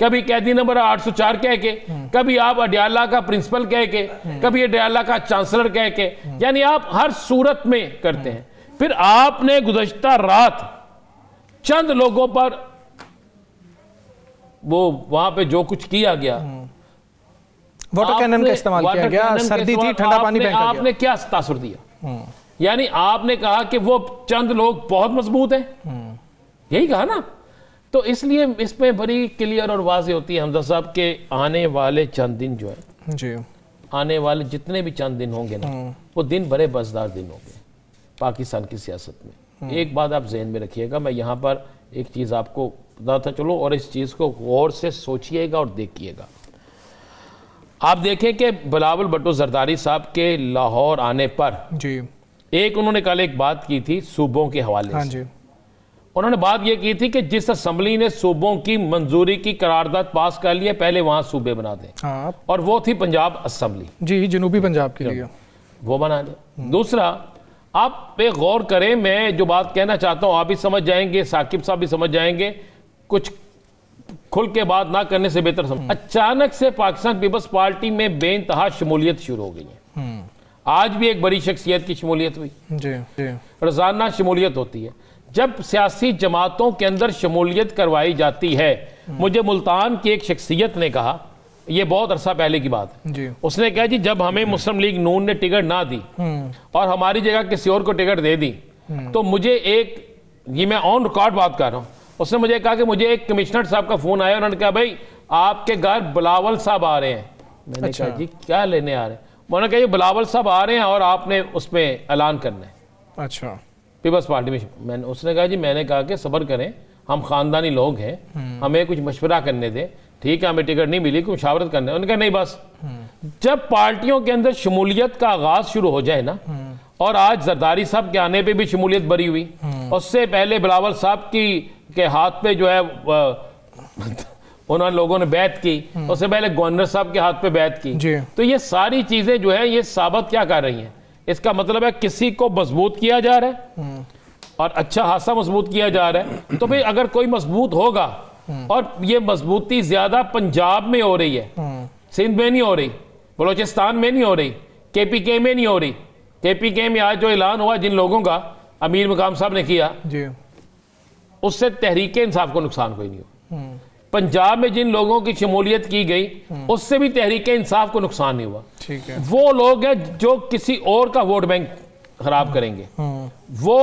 کبھی قیدی نمبر 804 کہہ کے، کبھی آپ اڈیالہ کا پرنسپل کہہ کے، کبھی اڈیالہ کا چانسلر کہہ کے، یعنی آپ ہر صورت میں کرتے ہیں. پھر آپ نے گزشتہ رات چند لوگوں پر وہ وہاں پہ جو کچھ کیا گیا، واٹر کینن کا استعمال کیا گیا، سردی تھی، ٹھنڈا پانی پھینکا گیا. آپ نے کیا تاثر دیا؟ یعنی آپ نے کہا کہ وہ چند لوگ بہت مضبوط ہیں، یہی کہا نا. تو اس لیے اس پہ بڑی کلیئر اور واضح ہوتی ہے حمزہ صاحب کہ آنے والے چند دن جو ہے، جی آنے والے جتنے بھی چند دن ہوں گے نا، وہ دن بڑے مزیدار دن ہوں گے پاکستان کی سیاست میں. ایک بات آپ ذہن میں رکھیے گا، میں یہاں پر ایک چیز آپ کو بتاتا چلو اور اس چیز کو غور سے سوچئے گا اور دیکھیے گا. آپ دیکھیں کہ بلاول بھٹو زرداری صاحب کے لاہور آنے پر جی ایک انہوں نے کل ایک بات کی تھی صوبوں کے حوالے سے. انہوں نے بات یہ کی تھی کہ جس اسمبلی نے صوبوں کی منظوری کی قرارداد پاس کر لی ہے، پہلے وہاں صوبے بنا دیں، اور وہ تھی پنجاب اسمبلی، جی جنوبی پنجاب کے لیے وہ بنا دیں. دوسرا آپ پہ غور کریں، میں جو بات کہنا چاہتا ہوں آپ بھی سمجھ جائیں گے، ثاقب صاحب بھی سمجھ جائیں گے، کچھ کھل کے بات نہ کرنے سے بہتر سمجھ. اچانک سے پاکستان پیپلز پارٹی میں بے انتہا شمولیت شروع ہو گئی ہے. آج بھی ایک بڑی شخصیت کی شمولیت ہوئی، روزانہ شمولیت ہوتی ہے. جب سیاسی جماعتوں کے اندر شمولیت کروائی جاتی ہے، مجھے ملتان کی ایک شخصیت نے کہا، یہ بہت عرصہ پہلے کی بات ہے، اس نے کہا جی جب ہمیں مسلم لیگ نون نے ٹکٹ نہ دی اور ہماری جگہ کسی اور کو ٹکٹ دے دی، تو مجھے ایک، یہ میں آن ریکارڈ بات کر رہا ہوں، اس نے مجھے کہا کہ مجھے ایک کمشنر صاحب کا فون آیا، انہوں نے کہا بھائی آپ کے گھر بلاول صاحب آ رہے ہیں. میں نے کہا جی کیا لینے آ رہے ہیں؟ انہوں نے کہا یہ بلاول صاحب آ رہے ہیں اور آپ نے اس میں اعلان کرنا ہے. اچھا پیپلز پارٹی میں اس نے کہا جی میں نے کہا کہ صبر کریں، ہم خاندانی لوگ ہیں، ہمیں کچھ مشورہ کرنے دیں، ٹھیک ہے ہمیں ٹکٹ نہیں ملی، کچھ مشاورت کرنے. انہوں نے کہا نہیں بس. جب پارٹیوں کے اندر شمولیت کا آغاز شروع ہو جائے نا، اور آج زرداری صاحب کے آنے پہ بھی شمولیت بری ہوئی، اس سے پہلے بلاول صاحب کے ہاتھ پہ جو ہے انہوں نے لوگوں نے بیعت کی، اس سے پہلے گورنر صاحب کے ہاتھ پہ بیعت کی. تو یہ ساری چیزیں جو ہے یہ ثابت کیا کر رہی ہیں؟ اس کا مطلب ہے کسی کو مضبوط کیا جا رہا ہے اور اچھا خاصا مضبوط کیا جا رہا ہے. تو بھئی اگر کوئی مضبوط ہوگا اور یہ مضبوطی زیادہ پنجاب میں ہو رہی ہے، سندھ میں نہیں ہو رہی، بلوچستان میں نہیں ہو رہی، کے پی کے میں نہیں ہو رہی. کے پی کے میں آج جو اعلان ہوا جن لوگوں کا امیر مقام صاحب نے کیا، اس سے تحریک انصاف کو نقصان کوئی نہیں ہوا. پنجاب میں جن لوگوں کی شمولیت کی گئی اس سے بھی تحریک انصاف کو نقصان نہیں ہوا. وہ لوگ ہیں جو کسی اور کا ووٹ بینک خراب کریں گے، وہ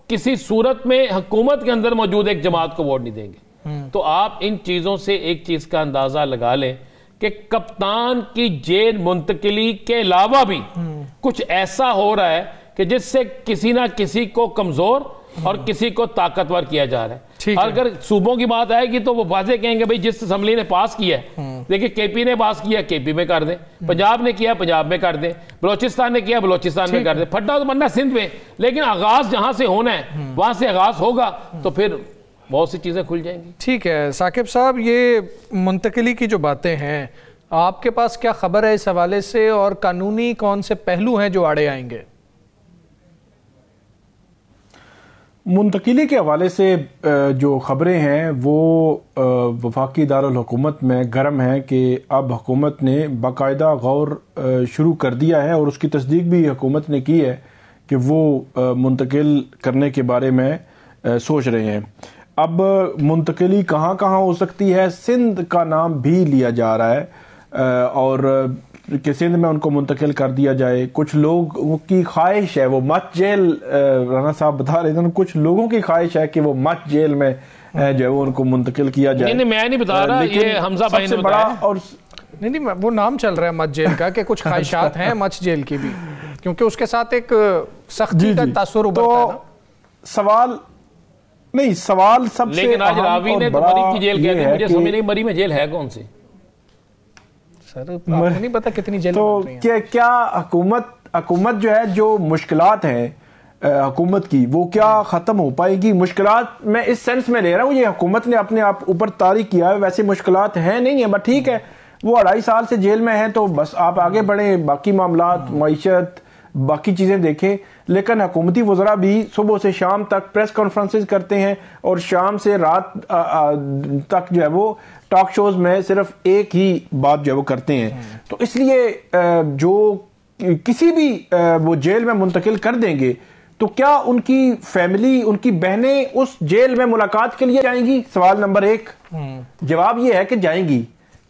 کسی صورت میں حکومت کے اندر موجود ایک جماعت کو ووٹ نہیں دیں گے. تو آپ ان چیزوں سے ایک چیز کا اندازہ لگا لیں کہ کپتان کی جیل منتقلی کے علاوہ بھی کچھ ایسا ہو رہا ہے کہ جس سے کسی نہ کسی کو کمزور اور کسی کو طاقتور کیا جا رہا ہے. اگر صوبوں کی بات آئے گی تو وہ واضح کہیں گے بھئی جس اسمبلی نے پاس کیا ہے، دیکھیں کے پی نے پاس کیا کے پی میں کر دیں، پنجاب نے کیا پنجاب میں کر دیں، بلوچستان نے کیا بلوچستان میں کر دیں، پھٹا تو بننا سندھ میں. لیکن آغاز جہاں سے ہونا ہے وہاں سے آغاز ہوگا تو پھر بہت سی چیزیں کھل جائیں گی. ٹھیک ہے ثاقب صاحب، یہ منتقلی کی جو باتیں ہیں آپ کے پاس کیا خبر ہے اس حوالے سے، اور قانونی کون سے پہلو ہیں جو آڑے آئیں گے؟ منتقلی کے حوالے سے جو خبریں ہیں وہ وفاقی دارالحکومت میں گرم ہیں کہ اب حکومت نے باقاعدہ غور شروع کر دیا ہے اور اس کی تصدیق بھی حکومت نے کی ہے کہ وہ منتقل کرنے کے بارے میں سوچ رہے ہیں. اب منتقلی کہاں کہاں ہو سکتی ہے؟ سندھ کا نام بھی لیا جا رہا ہے اور کہ سندھ میں ان کو منتقل کر دیا جائے. کچھ لوگوں کی خواہش ہے وہ مت جیل، رانا صاحب بتا رہے تھے، کچھ لوگوں کی خواہش ہے کہ وہ مت جیل میں جو ہے وہ ان کو منتقل کیا جائے. میں نہیں بتا رہا، یہ حمزہ بھائی نے بتایا. اور نہیں وہ نام چل رہا ہے مت جیل کا کہ کچھ خواہشات ہیں مت جیل کی بھی، کیونکہ اس کے ساتھ ایک سختی کا تاثر ابھرتا ہے نا. سوال نہیں، سوال سب سے لیکن آج راوی نے تو مری کی جیل کہہ دی، مجھے سمجھ نہیں مری میں جیل ہے کون سی؟ سر آپ کو نہیں پتا کتنی جیل تو کیا حکومت جو ہے جو مشکلات ہیں حکومت کی وہ کیا ختم ہو پائے گی؟ مشکلات میں اس سینس میں لے رہا ہوں یہ حکومت نے اپنے آپ اوپر طاری کیا ہے، ویسے مشکلات ہیں نہیں ہیں، بٹ ٹھیک ہے وہ 2.5 سال سے جیل میں ہیں تو بس آپ آگے بڑھیں، باقی معاملات معیشت باقی چیزیں دیکھیں، لیکن حکومتی وزراء بھی صبح سے شام تک پریس کانفرنسز کرتے ہیں اور شام سے رات تک جو ہے وہ ٹاک شوز میں صرف ایک ہی بات جو ہے وہ کرتے ہیں. تو اس لیے جو کسی بھی وہ جیل میں منتقل کر دیں گے تو کیا ان کی فیملی، ان کی بہنیں اس جیل میں ملاقات کے لیے جائیں گی؟ سوال نمبر 1. جواب یہ ہے کہ جائیں گی.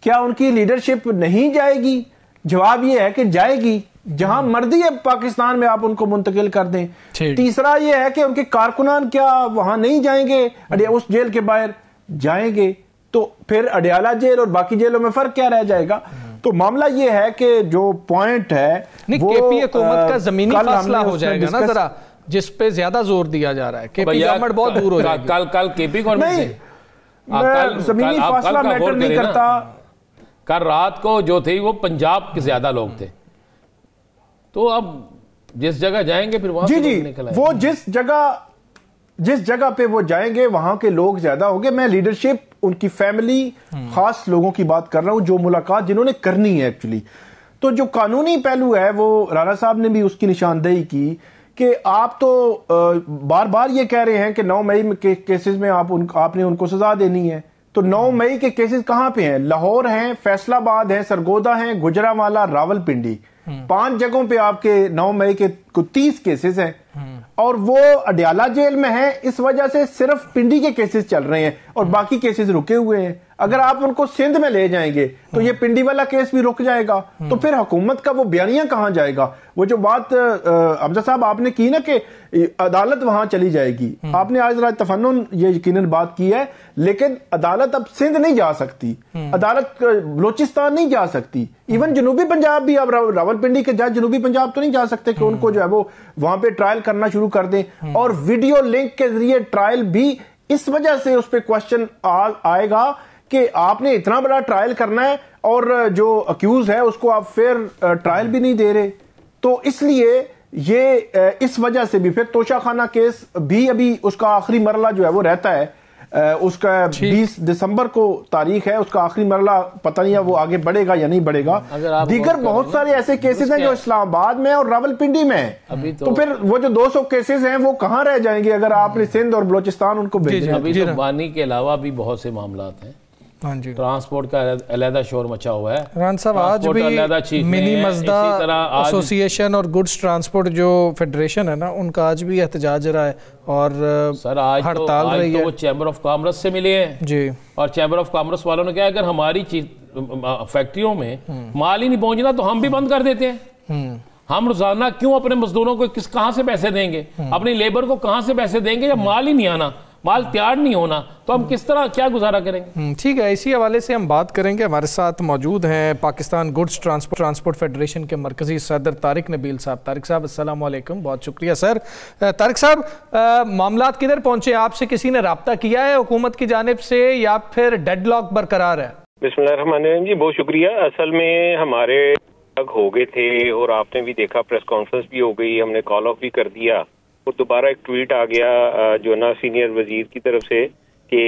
کیا ان کی لیڈرشپ نہیں جائے گی؟ جواب یہ ہے کہ جائے گی. جہاں مرضی ہے پاکستان میں آپ ان کو منتقل کر دیں. تیسرا یہ ہے کہ ان کے کارکنان کیا وہاں نہیں جائیں گے اس جیل کے باہر؟ جائیں گے. تو پھر اڈیالہ جیل اور باقی جیلوں میں فرق کیا رہ جائے گا؟ تو معاملہ یہ ہے کہ جو پوائنٹ ہے وہ کے پی حکومت کا زمینی فاصلہ ہو جائے گا نا ذرا، جس پہ زیادہ زور دیا جا رہا ہے. کے پی گورنمنٹ بہت دور ہو جائے گی. کل کے پی گورنمنٹ زمینی فاصلہ میٹر نہیں کرتا. کل رات کو جو تھے وہ پنجاب کے زیادہ لوگ تھے، تو اب جس جگہ جائیں گے پھر وہاں جی وہ جس جگہ پہ وہ جائیں گے وہاں کے لوگ زیادہ ہوں گے. میں لیڈرشپ، ان کی فیملی، خاص لوگوں کی بات کر رہا ہوں جو ملاقات جنہوں نے کرنی ہے ایکچولی. تو جو قانونی پہلو ہے وہ رانا صاحب نے بھی اس کی نشاندہی کی کہ آپ تو بار بار یہ کہہ رہے ہیں کہ 9 مئی کے کیسز میں آپ نے ان کو سزا دینی ہے. تو 9 مئی کے کیسز کہاں پہ ہیں؟ لاہور ہیں، فیصل آباد ہیں، سرگودا ہیں، گجرانوالہ، راول پنڈی. 5 جگہوں پہ آپ کے 9 مئی کے 30 کیسز ہیں اور وہ اڈیالہ جیل میں ہیں. اس وجہ سے صرف پنڈی کے کیسز چل رہے ہیں اور باقی کیسز رکے ہوئے ہیں. اگر آپ ان کو سندھ میں لے جائیں گے تو یہ پنڈی والا کیس بھی رک جائے گا. تو پھر حکومت کا وہ بیانیہ کہاں جائے گا؟ وہ جو بات حمزہ صاحب آپ نے کی نا کہ عدالت وہاں چلی جائے گی، آپ نے آج رات تفنن یہ یقیناً بات کی ہے، لیکن عدالت اب سندھ نہیں جا سکتی، عدالت بلوچستان نہیں جا سکتی، ایون جنوبی پنجاب بھی. اب راول پنڈی کے جج جنوبی پنجاب تو نہیں جا سکتے کہ ان کو جو ہے وہ وہاں پہ ٹرائل کرنا شروع کر دیں. اور ویڈیو لنک کے ذریعے ٹرائل بھی اس وجہ سے اس پہ کوشچن آئے گا کہ آپ نے اتنا بڑا ٹرائل کرنا ہے اور جو اکیوز ہے اس کو آپ فیئر ٹرائل بھی نہیں دے رہے. تو اس لیے یہ اس وجہ سے بھی پھر توشہ خانہ کیس بھی ابھی اس کا آخری مرحلہ جو ہے وہ رہتا ہے. اس کا 20 دسمبر کو تاریخ ہے، اس کا آخری مرحلہ پتہ نہیں ہے وہ آگے بڑھے گا یا نہیں بڑھے گا. دیگر بہت سارے ایسے کیسز ہیں جو اسلام آباد میں اور راول پنڈی میں ہیں. تو پھر وہ جو 200 کیسز ہیں وہ کہاں رہ جائیں گے اگر آپ نے سندھ اور بلوچستان ان کو بھیجنا؟ ابھی تو بانی کے علاوہ بھی بہت سے معاملات ہیں. ٹرانسپورٹ کا علیحدہ شور مچا ہوا ہے. ران صاحب آج بھی منی مزدہ ایسوسی ایشن اور گڈز ٹرانسپورٹ جو فیڈریشن ہے نا ان کا آج بھی احتجاج رہا ہے اور سر آج ہڑتال رہی ہے. وہ چیمبر آف کامرس سے ملے ہیں جی، اور چیمبر آف کامرس والوں نے کہا اگر ہماری فیکٹریوں میں مال ہی نہیں پہنچنا تو ہم بھی بند کر دیتے ہیں. ہم روزانہ کیوں اپنے مزدوروں کو کہاں سے پیسے دیں گے، اپنی لیبر کو کہاں سے پیسے دیں گے جب مال ہی نہیں آنا، مال تیار نہیں ہونا، تو ہم کس طرح کیا گزارا کریں گے؟ ٹھیک ہے، اسی حوالے سے ہم بات کریں گے. ہمارے ساتھ موجود ہیں پاکستان گڈز ٹرانسپورٹ فیڈریشن کے مرکزی صدر طارق نبیل صاحب. طارق صاحب السلام علیکم، بہت شکریہ سر. طارق صاحب، معاملات کدھر پہنچے؟ آپ سے کسی نے رابطہ کیا ہے حکومت کی جانب سے یا پھر ڈیڈ لاک برقرار ہے؟ بسم اللہ الرحمن الرحیم. جی بہت شکریہ. اصل میں ہمارے تک ہو گئے تھے اور آپ نے بھی دیکھا، پریس کانفرنس بھی ہو گئی، ہم نے کال آف بھی کر دیا اور دوبارہ ایک ٹویٹ آ گیا جو نا سینئر وزیر کی طرف سے کہ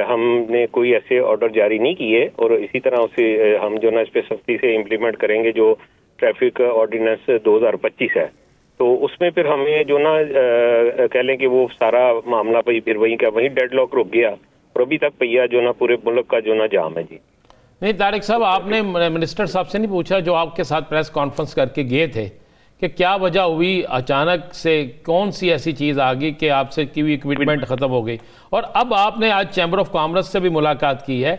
ہم نے کوئی ایسے آرڈر جاری نہیں کیے اور اسی طرح اسے ہم جو نا اس پہ سختی سے امپلیمنٹ کریں گے جو ٹریفک آرڈیننس 2025 ہے. تو اس میں پھر ہمیں جو نا کہہ لیں کہ وہ سارا معاملہ پھر وہیں کا وہیں ڈیڈ لاک رک گیا اور ابھی تک پہیا جو نا پورے ملک کا جو نا جام ہے. جی نہیں طارق صاحب، آپ نے منسٹر صاحب سے نہیں پوچھا جو آپ کے ساتھ پریس کانفرنس کر کے گئے تھے کہ کیا وجہ ہوئی اچانک سے، کون سی ایسی چیز آ گئی کہ آپ سے کی ہوئی اکوپمنٹ ختم ہو گئی؟ اور اب آپ نے آج چیمبر آف کامرس سے بھی ملاقات کی ہے،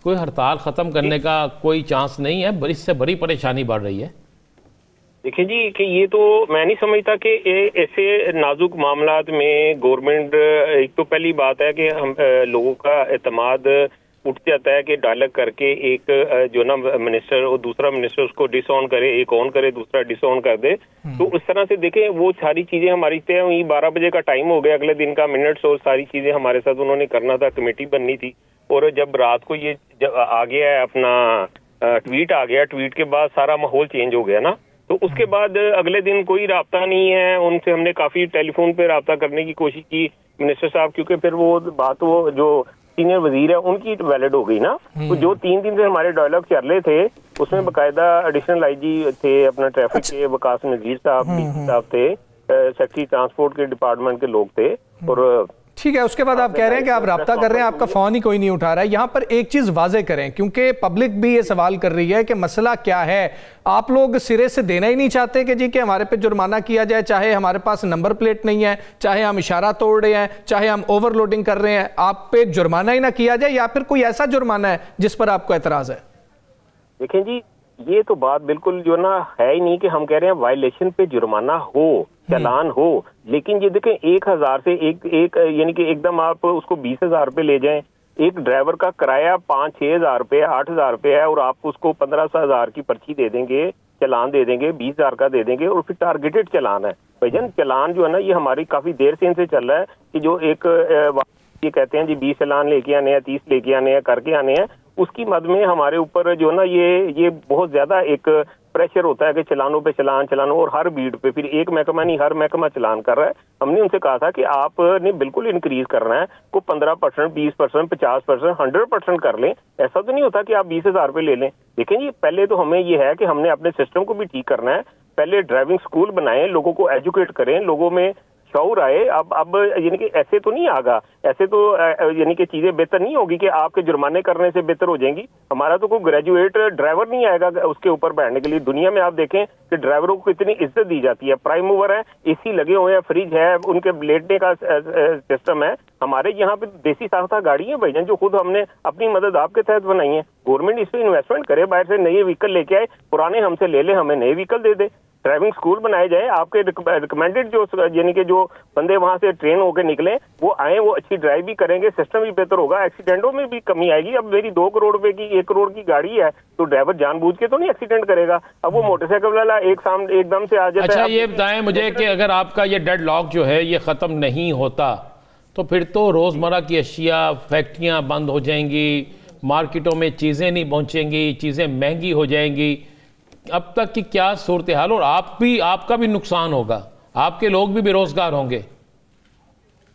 کوئی ہڑتال ختم کرنے کا کوئی چانس نہیں ہے؟ اس سے بڑی پریشانی بڑھ رہی ہے. دیکھیں جی کہ یہ تو میں نہیں سمجھتا کہ ایسے نازک معاملات میں گورنمنٹ، ایک تو پہلی بات ہے کہ ہم لوگوں کا اعتماد اٹھ جاتا ہے کہ ڈائلاگ کر کے ایک جو نا منسٹر اور دوسرا منسٹر اس کو ڈس آن کرے، ایک آن کرے دوسرا ڈس آن کر دے. تو اس طرح سے دیکھیں وہ ساری چیزیں ہماری طے ہوئی. 12 بجے کا ٹائم ہو گیا اگلے دن کا، منٹس اور ساری چیزیں ہمارے ساتھ انہوں نے کرنا تھا، کمیٹی بننی تھی. اور جب رات کو یہ آ گیا ہے اپنا ٹویٹ آ گیا، ٹویٹ کے بعد سارا ماحول چینج ہو گیا نا. تو اس کے بعد اگلے دن کوئی رابطہ نہیں ہے ان سے. ہم نے کافی ٹیلی فون پہ رابطہ کرنے کی کوشش کی منسٹر صاحب، کیونکہ پھر وہ بات وہ جو سینئر وزیر ہے ان کی ویلڈ ہو گئی نا. تو جو 3 دن سے ہمارے ڈائلاگ چل رہے تھے اس میں باقاعدہ ایڈیشنل آئی جی تھے اپنا ٹریفک کے وقاص نذیر صاحب تھے, سیکٹری ٹرانسپورٹ کے ڈپارٹمنٹ کے لوگ تھے. اور ٹھیک ہے, اس کے بعد آپ کہہ رہے ہیں کہ آپ رابطہ کر رہے ہیں, آپ کا فون ہی کوئی نہیں اٹھا رہا ہے. یہاں پر ایک چیز واضح کریں کیونکہ پبلک بھی یہ سوال کر رہی ہے کہ مسئلہ کیا ہے. آپ لوگ سرے سے دینا ہی نہیں چاہتے کہ جی کہ ہمارے پہ جرمانہ کیا جائے, چاہے ہمارے پاس نمبر پلیٹ نہیں ہے, چاہے ہم اشارہ توڑ رہے ہیں, چاہے ہم اوور لوڈنگ کر رہے ہیں, آپ پہ جرمانہ ہی نہ کیا جائے, یا پھر کوئی ایسا جرمانہ ہے جس پر آپ کو اعتراض ہے؟ دیکھیں جی یہ تو بات بالکل جو نا ہے ہی نہیں کہ ہم کہہ رہے ہیں وائلیشن پہ جرمانہ ہو, چلان ہو, لیکن یہ دیکھیں 1000 سے ایک یعنی کہ ایک دم آپ اس کو 20,000 پہ لے جائیں. ایک ڈرائیور کا کرایہ 5-6 ہزار روپے 8 ہزار روپے ہے اور آپ اس کو 15,000 کی پرچی دے دیں گے, چلان دے دیں گے, 20,000 کا دے دیں گے, اور پھر ٹارگیٹڈ چلان ہے. بھائی جان چلان جو ہے نا یہ ہماری کافی دیر سے ان سے چل رہا ہے کہ جو ایک یہ کہتے ہیں جی 20 چلان لے کے آنے ہیں, 30 لے کے آنے ہیں, کر کے آنے ہیں, اس کی مد میں ہمارے اوپر جو ہے نا یہ بہت زیادہ ایک پریشر ہوتا ہے کہ چلانوں پہ چلان اور ہر بیٹ پہ پھر ایک محکمہ نہیں ہر محکمہ چلان کر رہا ہے. ہم نے ان سے کہا تھا کہ آپ نے بالکل انکریز کرنا ہے, کو 15%, 20%, 50%, 100% کر لیں. ایسا تو نہیں ہوتا کہ آپ 20,000 پہ لے لیں. دیکھیں جی پہلے تو ہمیں یہ ہے کہ ہم نے اپنے سسٹم کو بھی ٹھیک کرنا ہے. پہلے ڈرائیونگ اسکول بنائیں, لوگوں کو ایجوکیٹ کریں, لوگوں میں شعور آئے. اب یعنی کہ ایسے تو نہیں آگا, ایسے تو یعنی کہ چیزیں بہتر نہیں ہوگی کہ آپ کے جرمانے کرنے سے بہتر ہو جائیں گی. ہمارا تو کوئی گریجویٹ ڈرائیور نہیں آئے گا اس کے اوپر بیٹھنے کے لیے. دنیا میں آپ دیکھیں کہ ڈرائیوروں کو کتنی عزت دی جاتی ہے, پرائم موور ہے, اے سی لگے ہوئے ہیں, فریج ہے, ان کے لیٹنے کا سسٹم ہے. ہمارے یہاں پہ دیسی ساختہ گاڑی ہیں بھائی جان جو خود ہم نے اپنی مدد آپ کے تحت بنائی ہے. گورنمنٹ اس پہ انویسٹمنٹ کرے, باہر سے نئے وہیکل لے کے آئے, پرانے ہم سے لے لے, ہمیں نئے وہیکل دے دے. ڈرائیونگ اسکول بنائے جائیں, آپ کے ریکمینڈڈ جو یعنی کہ جو بندے وہاں سے ٹرین ہو کے نکلیں وہ آئیں, وہ اچھی ڈرائیو بھی کریں گے, سسٹم بھی بہتر ہوگا, ایکسیڈنٹوں میں بھی کمی آئے گی. اب میری 2 کروڑ روپے کی 1 کروڑ کی گاڑی ہے تو ڈرائیور جان بوجھ کے تو نہیں ایکسیڈنٹ کرے گا. اب وہ موٹر سائیکل والا ایک دم سے آ جاتا ہے. اچھا یہ بتائیں مجھے کہ اگر آپ کا یہ ڈیڈ لاک جو ہے یہ ختم نہیں ہوتا تو پھر تو روزمرہ کی اشیاء, فیکٹریاں بند ہو جائیں گی, مارکیٹوں میں چیزیں نہیں پہنچیں گی, چیزیں مہنگی ہو جائیں گی. اب تک کی کیا صورتحال, اور آپ کا بھی نقصان ہوگا, آپ کے لوگ بھی بے روزگار ہوں گے.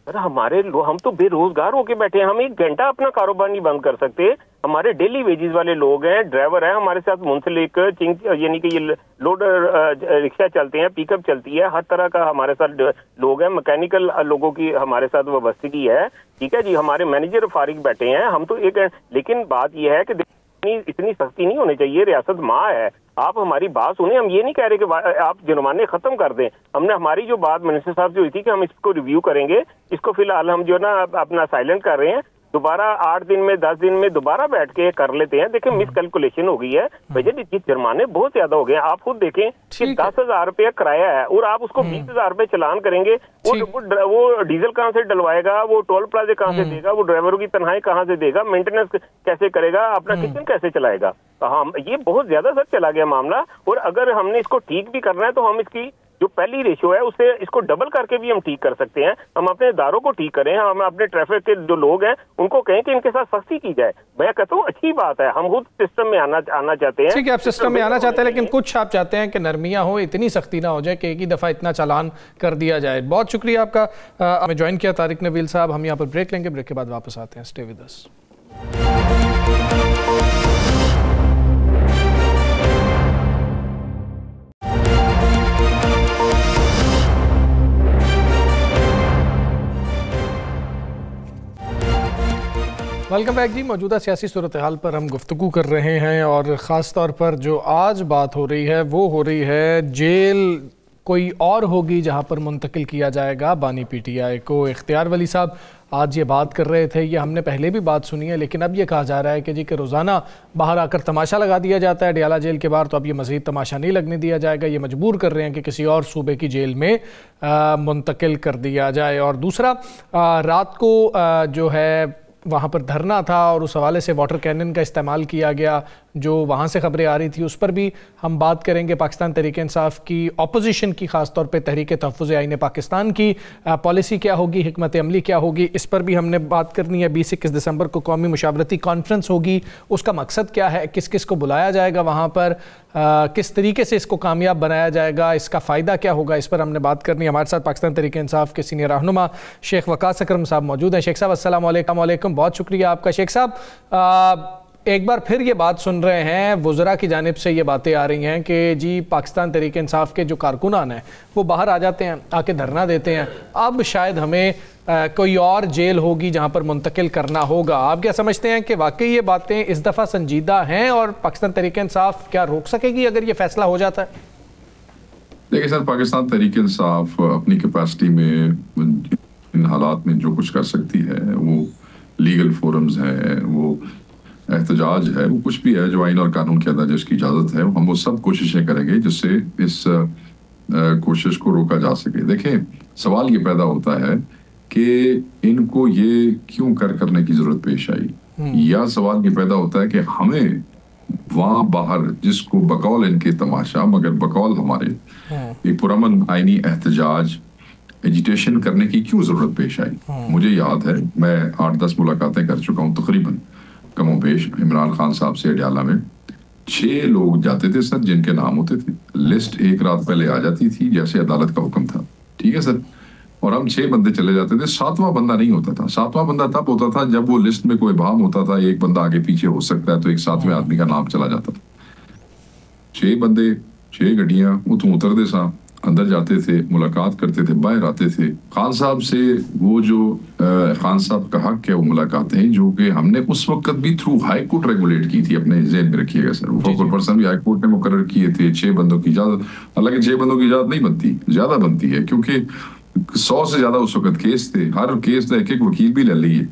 ہم تو بے روزگار ہو کے بیٹھے ہیں, ہم 1 گھنٹہ اپنا کاروبار نہیں بند کر سکتے. ہمارے ڈیلی ویجز والے لوگ ہیں, ڈرائیور ہیں ہمارے ساتھ منسلک, یعنی کہ یہ لوڈ رکشہ چلتے ہیں, پک اپ چلتی ہے, ہر طرح کا ہمارے ساتھ لوگ ہیں, مکینیکل لوگوں کی ہمارے ساتھ وابستگی ہے. ٹھیک ہے جی, ہمارے مینیجر فارغ بیٹھے ہیں, ہم تو لیکن بات یہ ہے کہ اتنی سختی نہیں ہونی چاہیے. ریاست ماں ہے, آپ ہماری بات سنیں. ہم یہ نہیں کہہ رہے کہ آپ جرمانے ختم کر دیں. ہم نے ہماری جو بات منسٹر صاحب سے ہوئی تھی کہ ہم اس کو ریویو کریں گے, اس کو فی الحال ہم جو نا اپنا سائلنٹ کر رہے ہیں. دوبارہ 8 دن میں 10 دن میں دوبارہ بیٹھ کے کر لیتے ہیں. دیکھیں مس کیلکولیشن ہو گئی ہے بھائی جی, جرمانے بہت زیادہ ہو گئے ہیں. آپ خود دیکھیں کہ 10,000 روپیہ کرایہ ہے اور آپ اس کو 20,000 روپے چلان کریں گے. وہ ڈیزل کہاں سے ڈلوائے گا, وہ ٹول پلازے کہاں سے دے گا, وہ ڈرائیوروں کی تنہائی کہاں سے دے گا, مینٹیننس کیسے کرے گا, اپنا کچن کیسے چلائے گا. ہاں یہ بہت زیادہ سر چلا گیا معاملہ. اور اگر ہم نے اس کو ٹھیک بھی کرنا ہے تو ہم اس کی جو پہلی ریشو ہے اسے اس کو ڈبل کر کے بھی ہم ٹھیک کر سکتے ہیں. ہم اپنے اداروں کو ٹھیک کریں, ہم اپنے ٹریفک کے جو لوگ ہیں ان کو کہیں کہ ان کے ساتھ سختی کی جائے. میں کہتا ہوں اچھی بات ہے, ہم خود سسٹم میں آنا چاہتے ہیں. ٹھیک ہے, آپ سسٹم میں آنا چاہتے ہیں, لیکن کچھ آپ چاہتے ہیں کہ نرمیاں ہو, اتنی سختی نہ ہو جائے کہ ایک ہی دفعہ اتنا چالان کر دیا جائے. بہت شکریہ آپ کا, ہمیں جوائن کیا طارق نویل صاحب. ہم یہاں پر بریک لیں گے, بریک کے بعد واپس آتے ہیں. Stay with us. Welcome back جی. موجودہ سیاسی صورتحال پر ہم گفتگو کر رہے ہیں اور خاص طور پر جو آج بات ہو رہی ہے وہ ہو رہی ہے جیل کوئی اور ہوگی جہاں پر منتقل کیا جائے گا بانی پی ٹی آئی کو. اختیار ولی صاحب آج یہ بات کر رہے تھے, یہ ہم نے پہلے بھی بات سنی ہے, لیکن اب یہ کہا جا رہا ہے کہ جی کہ روزانہ باہر آ کر تماشا لگا دیا جاتا ہے ڈیالہ جیل کے باہر, تو اب یہ مزید تماشا نہیں لگنے دیا جائے گا. یہ مجبور کر رہے ہیں کہ کسی اور صوبے کی جیل میں منتقل کر دیا جائے. اور دوسرا, رات کو جو ہے وہاں پر دھرنا تھا اور اس حوالے سے واٹر کینن کا استعمال کیا گیا, جو وہاں سے خبریں آ رہی تھی, اس پر بھی ہم بات کریں گے. پاکستان تحریک انصاف کی اپوزیشن کی, خاص طور پہ تحریک تحفظ آئین پاکستان کی پالیسی کیا ہوگی, حکمت عملی کیا ہوگی, اس پر بھی ہم نے بات کرنی ہے. 20-21 دسمبر کو قومی مشاورتی کانفرنس ہوگی, اس کا مقصد کیا ہے, کس کس کو بلایا جائے گا وہاں پر, کس طریقے سے اس کو کامیاب بنایا جائے گا, اس کا فائدہ کیا ہوگا, اس پر ہم نے بات کرنی ہے. ہمارے ساتھ پاکستان تحریک انصاف کے سینئر رہنما شیخ وقاص اکرم صاحب موجود ہیں. شیخ صاحب السلام علیکم. بہت شکریہ آپ کا. شیخ صاحب ایک بار پھر یہ بات سن رہے ہیں, وزراء کی جانب سے یہ باتیں آ رہی ہیں کہ جی پاکستان تحریک انصاف کے جو کارکنان ہیں وہ باہر آ جاتے ہیں, آ کے دھرنا دیتے ہیں, اب شاید ہمیں کوئی اور جیل ہوگی جہاں پر منتقل کرنا ہوگا. آپ کیا سمجھتے ہیں کہ واقعی یہ باتیں اس دفعہ سنجیدہ ہیں اور پاکستان تحریک انصاف کیا روک سکے گی اگر یہ فیصلہ ہو جاتا ہے؟ دیکھیں سر, پاکستان تحریک انصاف اپنی کیپیسٹی میں ان حالات میں جو کچھ کر سکتی ہے, وہ لیگل فورمز ہیں, وہ احتجاج ہے, وہ کچھ بھی ہے جو آئین اور قانون کے اندر جس کی اجازت ہے, ہم وہ سب کوششیں کریں گے جس سے اس کوشش کو روکا جا سکے. دیکھیں سوال یہ پیدا ہوتا ہے کہ ان کو یہ کیوں کرنے کی ضرورت پیش آئی, یا سوال یہ پیدا ہوتا ہے کہ ہمیں وہاں باہر جس کو بقول ان کے تماشا مگر بقول ہمارے ایک پرامن آئینی احتجاج ایجیٹیشن کرنے کی کیوں ضرورت پیش آئی. مجھے یاد ہے میں 8-10 ملاقاتیں کر چکا ہوں تقریباً کم و بیش عمران خان صاحب سے اڈیالہ میں. 6 لوگ جاتے تھے سر جن کے نام ہوتے تھے, لسٹ ایک رات پہلے آ جاتی تھی جیسے عدالت کا حکم تھا, ٹھیک ہے سر, اور ہم 6 بندے چلے جاتے تھے. 7واں بندہ نہیں ہوتا تھا. 7واں بندہ تب ہوتا تھا جب وہ لسٹ میں کوئی ابہام ہوتا تھا, ایک بندہ آگے پیچھے ہو سکتا ہے تو ایک 7ویں آدمی کا نام چلا جاتا تھا. 6 بندے 6 گڈیاں اتوں اترتے سا, اندر جاتے تھے, ملاقات کرتے تھے, باہر آتے تھے. خان صاحب سے وہ جو خان صاحب کا حق ہے وہ ملاقاتیں جو کہ ہم نے اس وقت بھی تھرو ہائی کورٹ ریگولیٹ کی تھی, اپنے ذہن میں رکھیے گا سر. وہ فوکل پرسن بھی ہائی کورٹ نے مقرر کیے تھے. 6 بندوں کی اجازت, حالانکہ 6 بندوں کی اجازت نہیں بنتی, زیادہ بنتی ہے کیونکہ 100 سے زیادہ اس وقت کیس تھے. ہر کیس کا ایک وکیل بھی لے لیے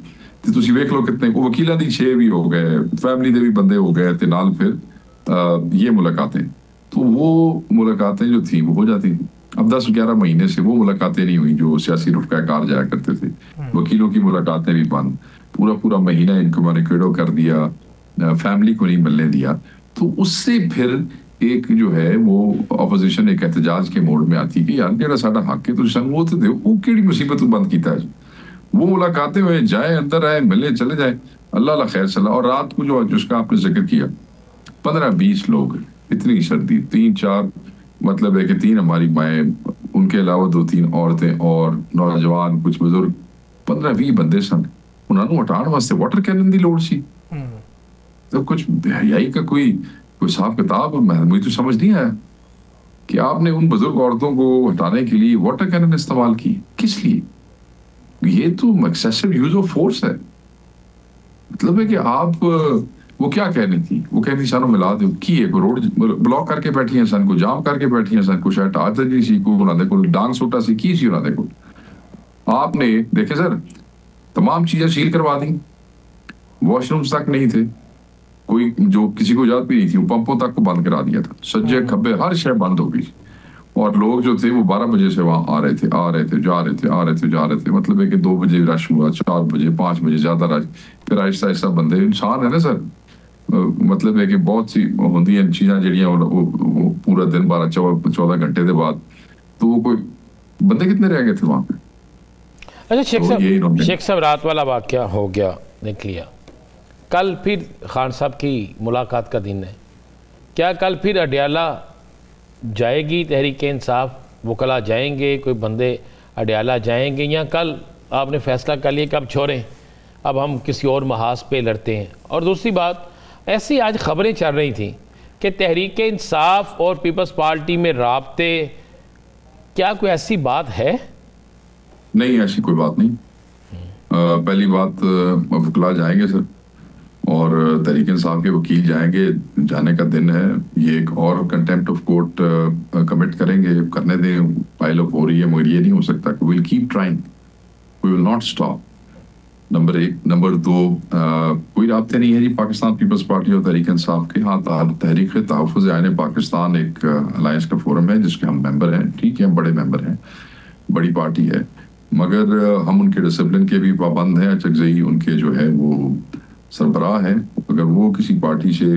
تو تسی ویکھ لو کتنے وہ وکیلاں دی 6 بھی ہو گئے, فیملی دے بھی بندے ہو گئے تے نال پھر یہ ملاقاتیں. تو وہ ملاقاتیں جو تھیں وہ ہو جاتی تھیں. اب 10-11 مہینے سے وہ ملاقاتیں نہیں ہوئی جو سیاسی رفقہ کار جایا کرتے تھے. وکیلوں کی ملاقاتیں بھی بند, پورا مہینہ ان کو مینیکیڈو کر دیا, فیملی کو نہیں ملنے دیا. تو اس سے پھر ایک جو ہے وہ اپوزیشن ایک احتجاج کے موڈ میں آتی کہ یار جڑا ساڈا حق ہے تو سن وہ تو دے, وہ کیڑی مصیبت بند کیتا ہے. وہ ملاقاتیں ہوئے, جائیں اندر آئے, ملے, چلے جائیں, اللہ خیر صلاح. اور رات کو جو جس کا آپ نے ذکر کیا 15-20 لوگ, اتنی سردی, 3-4 مطلب ہے کہ 3 ہماری مائیں, ان کے علاوہ 2-3 عورتیں اور نوجوان کچھ بزرگ, 15-20 بندے سن. انہوں نے ہٹان واسطے واٹر کینن دی لوڑ سی. تو کچھ حیائی کا کوئی حساب کتاب مجھے تو سمجھ نہیں آیا کہ آپ نے ان بزرگ عورتوں کو ہٹانے کے لیے واٹر کینن استعمال کی. کس لیے؟ یہ تو ایکسیسو یوز آف فورس ہے. مطلب ہے کہ آپ وہ کیا کہنی تھی, وہ کہنی سانو ملا دو کی ہے, کوئی روڈ بلاک کر کے بیٹھی ہیں سن, کو جام کر کے بیٹھی ہیں سن, کو شاید آج نہیں سی, کو انہوں نے کو ڈانگ سوٹا سی, کی سی انہوں نے کو. آپ نے دیکھے سر تمام چیزیں سیل کروا دیں, واش رومز تک نہیں تھے, کوئی جو کسی کو اجازت بھی نہیں تھی, وہ پمپوں تک کو بند کرا دیا تھا, سجے کھبے ہر شے بند ہو گئی. اور لوگ جو تھے وہ 12 بجے سے وہاں آ رہے تھے, جا رہے تھے. مطلب ہے کہ 2 بجے رش ہوا, 4 بجے 5 بجے زیادہ رش, پھر آہستہ آہستہ بندے, انسان ہے نا سر, مطلب ہے کہ بہت سی ہوندی ہیں چیزاں جڑیاں وہ پورا دن 12-14 گھنٹے دے بعد, تو وہ کوئی بندے کتنے رہ گئے تھے وہاں پہ. اچھا شیخ صاحب رات والا واقعہ ہو گیا, دیکھ لیا. کل پھر خان صاحب کی ملاقات کا دن ہے, کیا کل پھر اڈیالہ جائے گی تحریک انصاف, وکلا جائیں گے, کوئی بندے اڈیالہ جائیں گے, یا کل آپ نے فیصلہ کر لیا کہ اب چھوڑیں, اب ہم کسی اور محاذ پہ لڑتے ہیں؟ اور دوسری بات, ایسی آج خبریں چل رہی تھیں کہ تحریک انصاف اور پیپلز پارٹی میں رابطے, کیا کوئی ایسی بات ہے؟ نہیں, ایسی کوئی بات نہیں. پہلی بات وکلا جائیں گے سر, اور تحریک انصاف کے وکیل جائیں گے, جانے کا دن ہے. یہ ایک اور کنٹیمپٹ آف کورٹ کمٹ کریں گے, کرنے دیں, فائل آف ہو رہی ہے, مگر یہ نہیں ہو سکتا کہ we'll keep trying, we will not stop. Number 1. Number 2, کوئی رابطے نہیں ہے جی پاکستان پیپلز پارٹی اور تحریک انصاف کے. ہاں, تحریک تحفظ آئین پاکستان ایک الائنس کا فورم ہے جس کے ہم ممبر ہیں, ٹھیک ہے, ہم بڑے ممبر ہیں, بڑی پارٹی ہے, مگر ہم ان کے ڈسپلن کے بھی پابند ہیں. چکزئی ان کے جو ہے وہ سربراہ ہیں, اگر وہ کسی پارٹی سے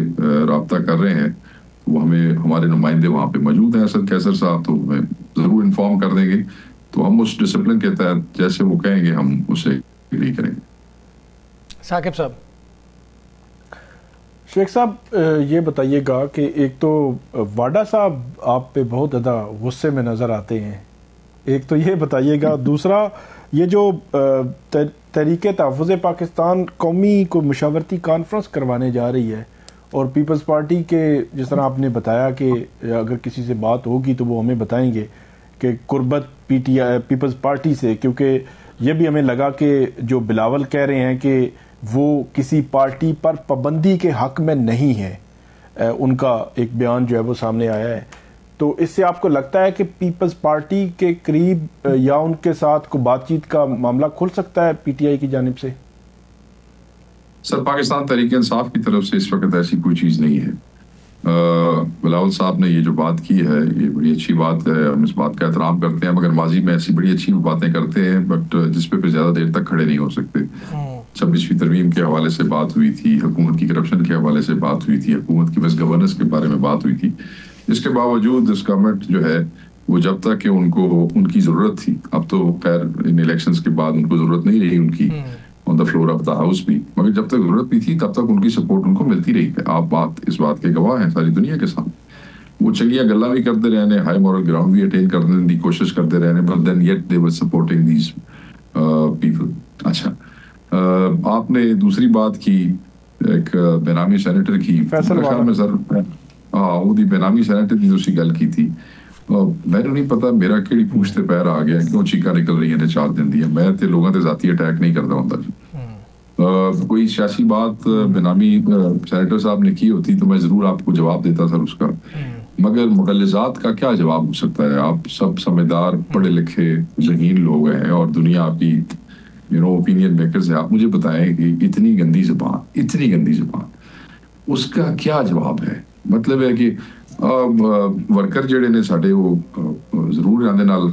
رابطہ کر رہے ہیں وہ ہمیں, ہمارے نمائندے وہاں پہ موجود ہیں, اسد کیسر صاحب, تو ہمیں ضرور انفارم کر دیں گے. تو ہم اس ڈسپلن کے تحت جیسے وہ کہیں گے ہم اسے اگری کریں گے. ثاقب صاحب, شیخ صاحب یہ بتائیے گا کہ ایک تو واڈا صاحب آپ پہ بہت زیادہ غصے میں نظر آتے ہیں، ایک تو یہ بتائیے گا، دوسرا یہ جو تحریک تحفظ پاکستان قومی کو مشاورتی کانفرنس کروانے جا رہی ہے، اور پیپلز پارٹی کے جس طرح آپ نے بتایا کہ اگر کسی سے بات ہوگی تو وہ ہمیں بتائیں گے کہ قربت پیپلز پارٹی سے، کیونکہ یہ بھی ہمیں لگا کہ جو بلاول کہہ رہے ہیں کہ وہ کسی پارٹی پر پابندی کے حق میں نہیں ہے، ان کا ایک بیان جو ہے وہ سامنے آیا ہے، تو اس سے آپ کو لگتا ہے کہ پیپلز پارٹی کے قریب یا ان کے ساتھ کوئی بات چیت کا معاملہ کھل سکتا ہے پی ٹی آئی کی جانب سے؟ سر پاکستان تحریک انصاف کی طرف سے اس وقت ایسی کوئی چیز نہیں ہے. بلاول صاحب نے یہ جو بات کی ہے یہ بڑی اچھی بات ہے، ہم اس بات کا احترام کرتے ہیں، مگر ماضی میں ایسی بڑی اچھی باتیں کرتے ہیں بٹ جس پہ زیادہ دیر تک کھڑے نہیں ہو سکتے. 26ویں ترمیم کے حوالے سے بات ہوئی تھی، حکومت کی کرپشن کے حوالے سے بات ہوئی تھی، حکومت کی مس گورننس کے بارے میں بات ہوئی تھی. اس کے باوجود اس گورنمنٹ جو ہے وہ جب تک کہ ان کی ضرورت تھی، اب تو خیر ان الیکشنز کے بعد ان کو ضرورت نہیں رہی ان کی on the floor of the house بھی، مگر جب تک ضرورت بھی تھی تب تک ان کی سپورٹ ان کو ملتی رہی ہے. آپ اس بات کے گواہ ہیں ساری دنیا کے سامنے. وہ چنگیاں گلا بھی کرتے رہے، ہائی مورل گراؤنڈ بھی اٹین کرنے کی کوشش کرتے رہے، but then yet they were supporting these people. اچھا آپ نے دوسری بات کی ایک بینامی سینیٹر کی، خیال میں سر وہ بینامی سینیٹر کی دوسری گل کی تھی، میں نے نہیں پتا میرا کیڑی پوچھتے پیر آ گیا کیوں چیکاں نکل رہی ہیں 4 دن دیا. میں تے لوگوں تے ذاتی اٹیک نہیں کرتا ہوں جی. کوئی سیاسی بات بینامی سینیٹر صاحب نے کی ہوتی تو میں ضرور آپ کو جواب دیتا سر اس کا، مگر مغلظات کا کیا جواب ہو سکتا ہے؟ آپ سب سمجھدار پڑھے لکھے ذہین لوگ ہیں اور دنیا آپ کی اوپینین میکرز ہیں، آپ مجھے بتائیں کہ اتنی گندی زبان اس کا کیا جواب ہے؟ مطلب ہے کہ ورکر جڑے نے ساڈے وہ ضرور راندے نال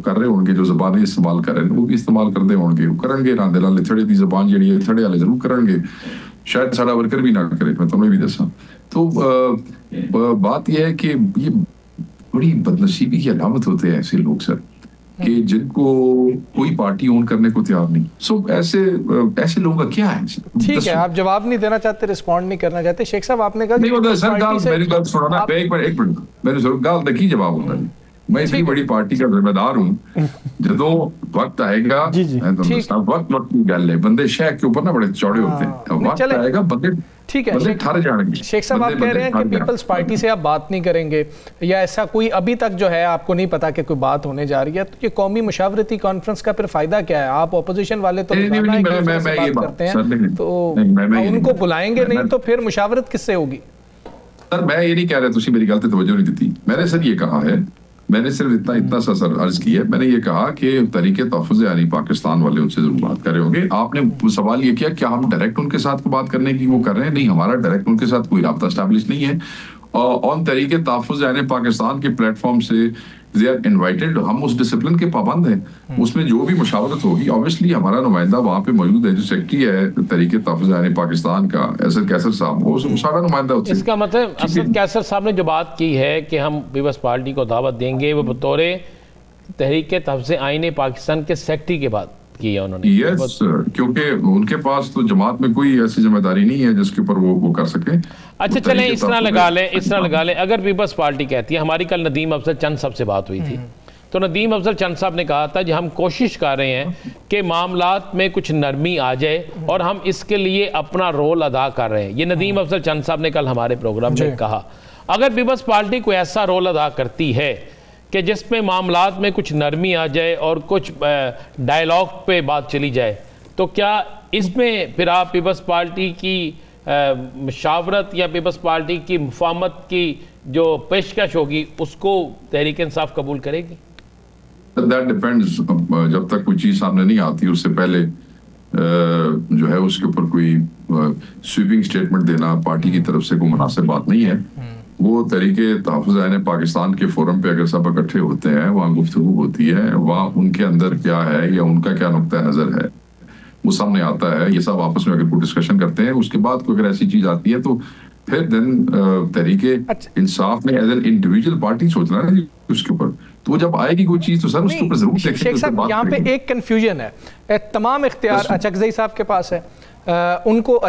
کر رہے ہون گے، جو زبانیں استعمال کر رہے ہیں وہ بھی استعمال کرتے ہون گے، وہ کرن گے راندے نال تھڑے دی زبان جڑی ہے تھڑے والے ضرور کرن گے، شاید ساڈا ورکر بھی نہ کرے، میں تمہیں بھی دساں. تو بات یہ ہے کہ یہ بڑی بدنصیبی کی علامت ہوتے ہیں ایسے لوگ سر کہ جن کو کوئی پارٹی اون کرنے کو تیار نہیں. سو ایسے لوگوں کا کیا ہے؟ ٹھیک ہے، آپ جواب نہیں دینا چاہتے، رسپونڈ نہیں کرنا چاہتے. شیخ صاحب آپ نے کہا کہ جواب ہوتا ہے، میں اتنی بڑی پارٹی کا ذمہ دار ہوں، جدو وقت آئے گا وقت کی گل ہے، بندے شہ کے اوپر نہ بڑے چوڑے ہوتے ہیں، وقت آئے گا بندے ٹھیک ہے. شیخ صاحب آپ کہہ رہے ہیں کہ پیپلز پارٹی سے آپ بات نہیں کریں گے، یا ایسا کوئی ابھی تک جو ہے آپ کو نہیں پتا کہ کوئی بات ہونے جا رہی ہے، تو یہ قومی مشاورتی کانفرنس کا پھر فائدہ کیا ہے؟ آپ اپوزیشن والے تو بات کرتے ہیں تو ان کو بلائیں گے نہیں تو پھر مشاورت کس سے ہوگی؟ سر میں یہ نہیں کہہ رہا، تسی میری گل تے توجہ نہیں دیتی. میں نے سر یہ کہا ہے، میں نے صرف اتنا سا سر عرض کیا ہے، میں نے یہ کہا کہ تحریک تحفظ یعنی پاکستان والے ان سے ضرور بات کر رہے ہوں گے. آپ نے سوال یہ کیا کیا ہم ڈائریکٹ ان کے ساتھ بات کرنے کی وہ کر رہے ہیں؟ نہیں، ہمارا ڈائریکٹ ان کے ساتھ کوئی رابطہ اسٹیبلش نہیں ہے. اور تحریک تحفظ یعنی پاکستان کے پلیٹ فارم سے they are invited، ہم اس ڈسپلن کے پابند ہیں، اس میں جو بھی مشاورت ہوگی obviously ہمارا نمائندہ وہاں پہ موجود ہے، جو سیکرٹری ہے تحریک تحفظ یعنی پاکستان کا اسد کیسر صاحب، وہ سارا نمائندہ ہوتے ہیں. اس کا مطلب اسد کیسر صاحب نے جو بات کی ہے کہ ہم پیپلز پارٹی کو دعوت دیں گے، وہ بطور تحریک تحفظ آئین پاکستان کے سیکرٹری کے بعد کی ہے انہوں نے. یس، کیونکہ ان کے پاس تو جماعت میں کوئی ایسی ذمہ داری نہیں ہے جس کے اوپر وہ کر سکیں. اچھا چلیں اس طرح لگا لیں اگر پیپلز پارٹی کہتی ہے، ہماری کل ندیم افضل چند صاحب سے بات ہوئی تھی، تو ندیم افضل چند صاحب نے کہا تھا کہ ہم کوشش کر رہے ہیں کہ معاملات میں کچھ نرمی آ جائے اور ہم اس کے لیے اپنا رول ادا کر رہے ہیں. یہ ندیم افضل چند صاحب نے کل ہمارے پروگرام میں کہا. اگر پیپلز پارٹی کوئی ایسا رول ادا کرتی ہے کہ جس میں معاملات میں کچھ نرمی آ جائے اور کچھ ڈائیلاگ پہ بات چلی جائے، تو کیا اس میں پھر آپ پیپلز پارٹی کی مشاورت یا پیپلز پارٹی کی مفاہمت کی جو پیشکش ہوگی اس کو تحریک انصاف قبول کرے گی؟ That depends. جب تک کوئی چیز سامنے نہیں آتی اس سے پہلے جو ہے اس کے اوپر کوئی سویپنگ سٹیٹمنٹ دینا پارٹی کی طرف سے کوئی مناسب بات نہیں ہے. وہ تحریک تحفظ عین پاکستان کے فورم پہ اگر سب اکٹھے ہوتے ہیں، وہاں گفتگو ہوتی ہے، وہاں ان کے اندر کیا ہے یا ان کا کیا نقطہ نظر ہے وہ سامنے آتا ہے. یہ سب آپس میں اگر کوئی ڈسکشن کرتے ہیں، اس کے بعد کوئی اگر ایسی چیز آتی ہے تو پھر دین تحریک انصاف نے ایز این انڈیویجول پارٹی سوچنا ہے اس کے اوپر. تو جب آئے گی کوئی چیز تو سر اس کے اوپر ضرور دیکھیں. شیخ صاحب یہاں پہ ایک کنفیوژن ہے, تمام اختیار اچکزئی صاحب کے پاس ہے, ان کو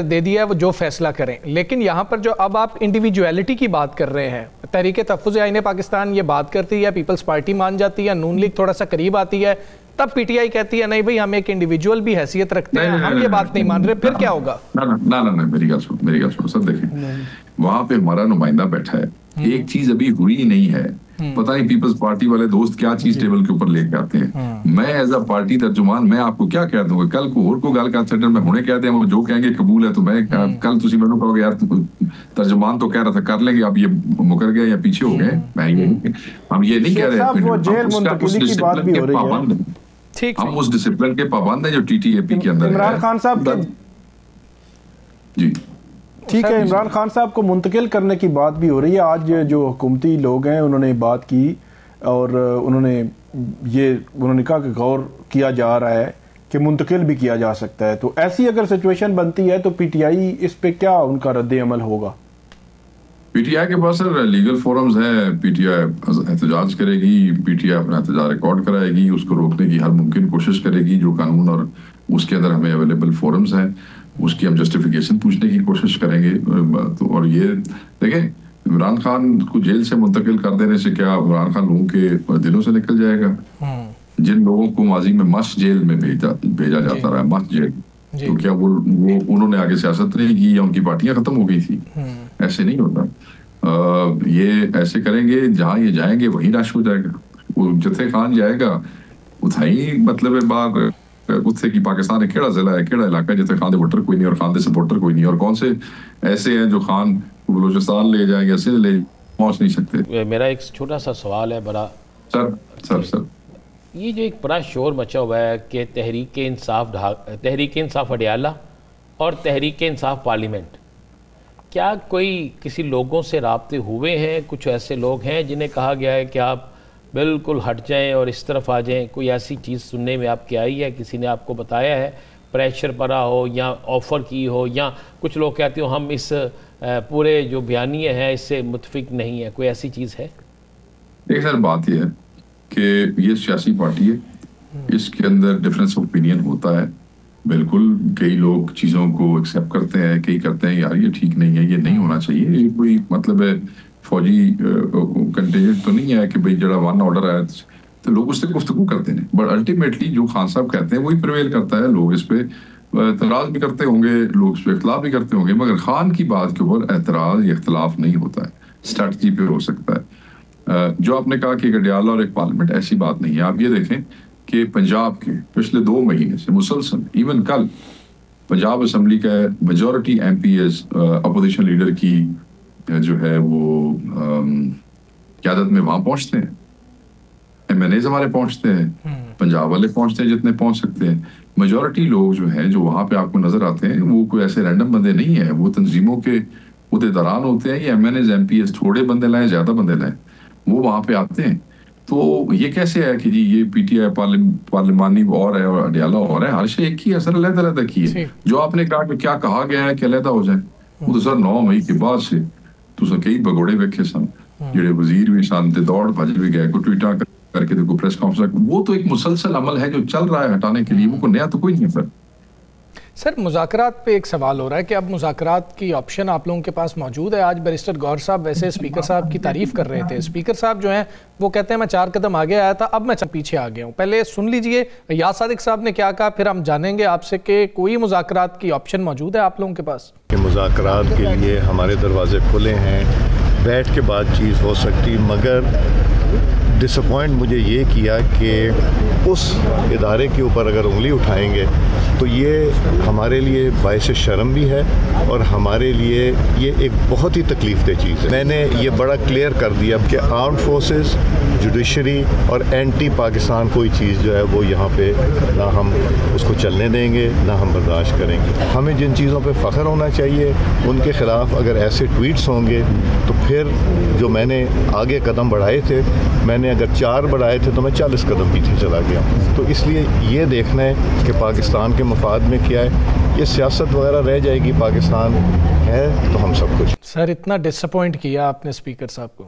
دے دیا ہے وہ جو فیصلہ کریں, لیکن یہاں پر جو اب آپ انڈیویجویلٹی کی بات کر رہے ہیں, تحریک تحفظ آئین پاکستان یہ بات کرتی ہے, پیپلز پارٹی مان جاتی ہے, نون لیگ تھوڑا سا قریب آتی ہے, تب پی ٹی آئی کہتی ہے نہیں بھئی ہم ایک انڈیویجول بھی حیثیت رکھتے ہیں, ہم یہ بات نہیں مان رہے, پھر کیا ہوگا؟ نہ میری گل سنو سر, دیکھیں وہاں پہ ہمارا نمائندہ بیٹھا ہے, ایک چیز ابھی ہوئی نہیں ہے, پتہ نہیں پیپلز پارٹی والے دوست کیا چیز ٹیبل کے اوپر لے کے آتے ہیں. میں ایز اے پارٹی ترجمان میں آپ کو کیا کہہ دوں گا, کل کو اور کو گل کا سینٹر میں ہونے کہتے ہیں وہ جو کہیں گے قبول ہے, تو میں کل تسی میں کہو گے یار ترجمان تو کہہ رہا تھا کر لیں گے, اب یہ مکر گئے یا پیچھے ہو گئے. میں ہم یہ نہیں کہہ رہے, ہم اس ڈسپلن کے پابند ہیں جو ٹی ٹی اے پی کے اندر ہے. عمران خان صاحب جی ٹھیک ہے, عمران خان صاحب کو منتقل کرنے کی بات بھی ہو رہی ہے. آج جو حکومتی لوگ ہیں انہوں نے بات کی اور انہوں نے کہا کہ غور کیا جا رہا ہے کہ منتقل بھی کیا جا سکتا ہے. تو ایسی اگر سچویشن بنتی ہے تو پی ٹی آئی اس پہ کیا ان کا رد عمل ہوگا؟ پی ٹی آئی کے پاس سر لیگل فورمز ہیں, پی ٹی آئی احتجاج کرے گی, پی ٹی آئی اپنا احتجاج ریکارڈ کرائے گی, اس کو روکنے کی ہر ممکن کوشش کرے گی, جو قانون اور اس کے اندر ہمیں اویلیبل فورمز ہیں اس کی ہم جسٹیفیکیشن پوچھنے کی کوشش کریں گے. تو اور یہ دیکھیں عمران خان کو جیل سے منتقل کر دینے سے کیا عمران خان لوگوں کے دلوں سے نکل جائے گا؟ جن لوگوں کو ماضی میں مس جیل میں بھیجا جاتا رہا, مس جیل, تو کیا وہ انہوں نے آگے سیاست نہیں کی یا ان کی پارٹیاں ختم ہو گئی تھی؟ ایسے نہیں ہوتا. یہ ایسے کریں گے جہاں یہ جائیں گے وہیں رش ہو جائے گا. وہ جتھے خان جائے گا اتھائی مطلب بار اتھے کی پاکستان ایک کیڑا ضلع ہے, کیڑا علاقہ ہے جتنے خان دے ووٹر کوئی نہیں اور خان دے سپورٹر کوئی نہیں, اور کون سے ایسے ہیں جو خان بلوچستان لے جائیں گے سندھ لے پہنچ نہیں سکتے. میرا ایک چھوٹا سا سوال ہے بڑا سر یہ جو ایک بڑا شور مچا ہوا ہے کہ تحریک انصاف اڈیالہ اور تحریک انصاف پارلیمنٹ, کیا کوئی کسی لوگوں سے رابطے ہوئے ہیں؟ کچھ ایسے لوگ ہیں جنہیں کہا گیا ہے کہ آپ بالکل ہٹ جائیں اور اس طرف آ جائیں, کوئی ایسی چیز سننے میں آپ کی آئی ہے, کسی نے آپ کو بتایا ہے, پریشر پڑا ہو یا آفر کی ہو, یا کچھ لوگ کہتے ہو ہم اس پورے جو بیانیے ہیں اس سے متفق نہیں ہے, کوئی ایسی چیز ہے؟ ایک سر بات یہ ہے کہ یہ سیاسی پارٹی ہے, اس کے اندر ڈفرینس آف اوپینین ہوتا ہے. بالکل کئی لوگ چیزوں کو ایکسیپٹ کرتے ہیں, کئی کرتے ہیں یار یہ ٹھیک نہیں ہے, یہ نہیں ہونا چاہیے. یہ کوئی مطلب ہے فوجی کنٹینجنٹ تو نہیں ہے کہ بھئی جڑا ون آرڈر ہے تو لوگ اس سے گفتگو کرتے ہیں, بٹ الٹیمیٹلی جو خان صاحب کہتے ہیں وہی پریویل کرتا ہے. لوگ اس پہ اعتراض بھی کرتے ہوں گے, لوگ اس پہ اختلاف بھی کرتے ہوں گے, مگر خان کی بات کے اوپر اعتراض یا اختلاف نہیں ہوتا ہے, اسٹریٹجی پہ ہو سکتا ہے. جو آپ نے کہا کہ ایک اڈیالہ اور ایک پارلیمنٹ, ایسی بات نہیں ہے. آپ یہ دیکھیں کہ پنجاب کے پچھلے 2 مہینے سے مسلسل, ایون کل پنجاب اسمبلی کا majority M P as opposition leader کی جو ہے وہ قیادت میں وہاں پہنچتے ہیں, ایم این ایز ہمارے پہنچتے ہیں, پنجاب والے پہنچتے ہیں جتنے پہنچ سکتے ہیں. میجورٹی لوگ جو ہیں جو وہاں پہ آپ کو نظر آتے ہیں وہ کوئی ایسے رینڈم بندے نہیں ہیں, وہ تنظیموں کے عہدیداران ہوتے ہیں. یہ M N As M P As تھوڑے بندے لائیں زیادہ بندے لائیں, وہ وہاں پہ آتے ہیں. تو یہ کیسے ہے کہ جی یہ پی ٹی آئی پارلیمانی اور ہے اور اڈیالہ اور ہے, ہر شے ایک ہی اثر علیحدہ علیحدہ کی ہے. جو آپ نے کہا کہ کیا کہا گیا ہے کہ علیحدہ ہو جائیں, وہ تو سر 9 مئی کے بعد سے تو سر کئی بگوڑے ویکھے سن, جڑے وزیر بھی سن تے دوڑ بھج بھی گئے, کوئی ٹویٹاں کر کے کوئی پریس کانفرنس, وہ تو ایک مسلسل عمل ہے جو چل رہا ہے ہٹانے کے لیے, وہ کوئی نیا تو کوئی نہیں ہے. سر مذاکرات پہ ایک سوال ہو رہا ہے کہ اب مذاکرات کی آپشن آپ لوگوں کے پاس موجود ہے. آج بیرسٹر گور صاحب ویسے اسپیکر صاحب کی تعریف کر رہے تھے. اسپیکر صاحب جو ہیں وہ کہتے ہیں میں 4 قدم آگے آیا تھا, اب میں پیچھے آ گیا ہوں. پہلے سن لیجئے یاس صادق صاحب نے کیا کہا, پھر ہم جانیں گے آپ سے کہ کوئی مذاکرات کی آپشن موجود ہے آپ لوگوں کے پاس. مذاکرات کے لیے ہمارے دروازے کھلے ہیں, بیٹھ کے بات چیز ہو سکتی, مگر ڈس اپوائنٹ مجھے یہ کیا کہ اس ادارے کے اوپر اگر انگلی اٹھائیں گے تو یہ ہمارے لیے باعث شرم بھی ہے اور ہمارے لیے یہ ایک بہت ہی تکلیف دہ چیز ہے. میں نے یہ بڑا کلیئر کر دیا کہ آرمڈ فورسز, جوڈیشری اور اینٹی پاکستان کوئی چیز جو ہے وہ یہاں پہ نہ ہم اس کو چلنے دیں گے نہ ہم برداشت کریں گے. ہمیں جن چیزوں پہ فخر ہونا چاہیے ان کے خلاف اگر ایسے ٹویٹس ہوں گے تو پھر جو میں نے آگے قدم بڑھائے تھے, میں نے اگر 4 بڑھائے تھے تو میں 40 قدم پیچھے چلا گیا. تو اس لیے یہ دیکھنا ہے کہ پاکستان کے مفاد میں کیا ہے. یہ سیاست وغیرہ رہ جائے گی, پاکستان ہے تو ہم سب کچھ. سر اتنا ڈس اپوائنٹ کیا آپ نے اسپیکر صاحب کو؟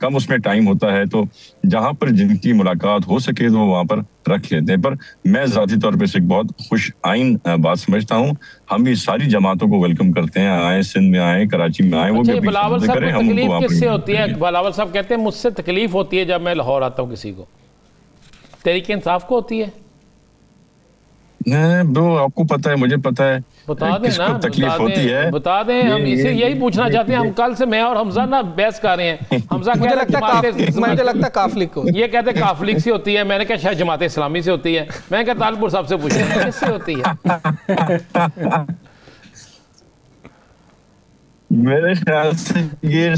کم اس میں ٹائم ہوتا ہے تو جہاں پر جن کی ملاقات ہو سکے تو وہاں پر رکھ لیتے ہیں. پر میں ذاتی طور پہ ایک بہت خوش آئین بات سمجھتا ہوں. ہم بھی ساری جماعتوں کو ویلکم کرتے ہیں, آئیں سندھ میں آئیں, کراچی میں آئیں. وہ بھی بلاول صاحب کو تکلیف کس سے ہوتی ہے؟ بلاول صاحب کہتے ہیں مجھ سے تکلیف ہوتی ہے جب میں لاہور آتا ہوں کسی کو. تحریک انصاف کو ہوتی ہے؟ برو آپ کو پتہ ہے, مجھے پتہ ہے بتا دیں کس نا, کو تکلیف ہوتی ہے. بتا دیں, ہم اسے یہی پوچھنا چاہتے ہیں. ہم کل سے میں اور حمزہ نا بحث کر رہے ہیں. حمزہ مجھے لگتا ہے کافلک کو, یہ کہتے ہیں کافلک سے ہوتی ہے. میں نے کہا شاید جماعت اسلامی سے ہوتی ہے. میں نے کہا طالب صاحب سے پوچھیں کس سے ہوتی ہے. میرے خیال سے یہ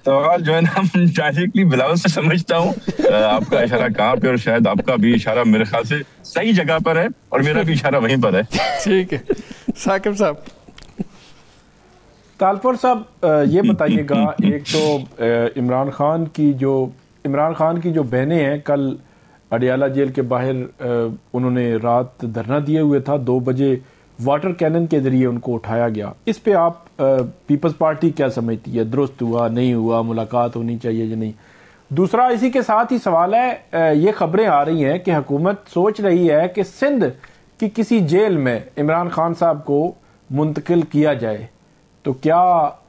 سوال جو ہے نا ڈائریکٹلی بلاول سے سمجھتا ہوں. آپ کا اشارہ کہاں پہ, اور شاید آپ کا بھی اشارہ میرے خیال سے صحیح جگہ پر ہے اور میرا بھی اشارہ وہیں پر ہے. ٹھیک ہے ثاقب صاحب. طالپور صاحب یہ بتائیے گا, ایک تو عمران خان کی جو بہنیں ہیں, کل اڈیالہ جیل کے باہر انہوں نے رات دھرنا دیے ہوئے تھا. 2 بجے واٹر کینن کے ذریعے ان کو اٹھایا گیا. اس پہ آپ پیپلز پارٹی کیا سمجھتی ہے؟ درست ہوا, نہیں ہوا, ملاقات ہونی چاہیے یا نہیں؟ دوسرا اسی کے ساتھ ہی سوال ہے, یہ خبریں آ رہی ہیں کہ حکومت سوچ رہی ہے کہ سندھ کی کسی جیل میں عمران خان صاحب کو منتقل کیا جائے, تو کیا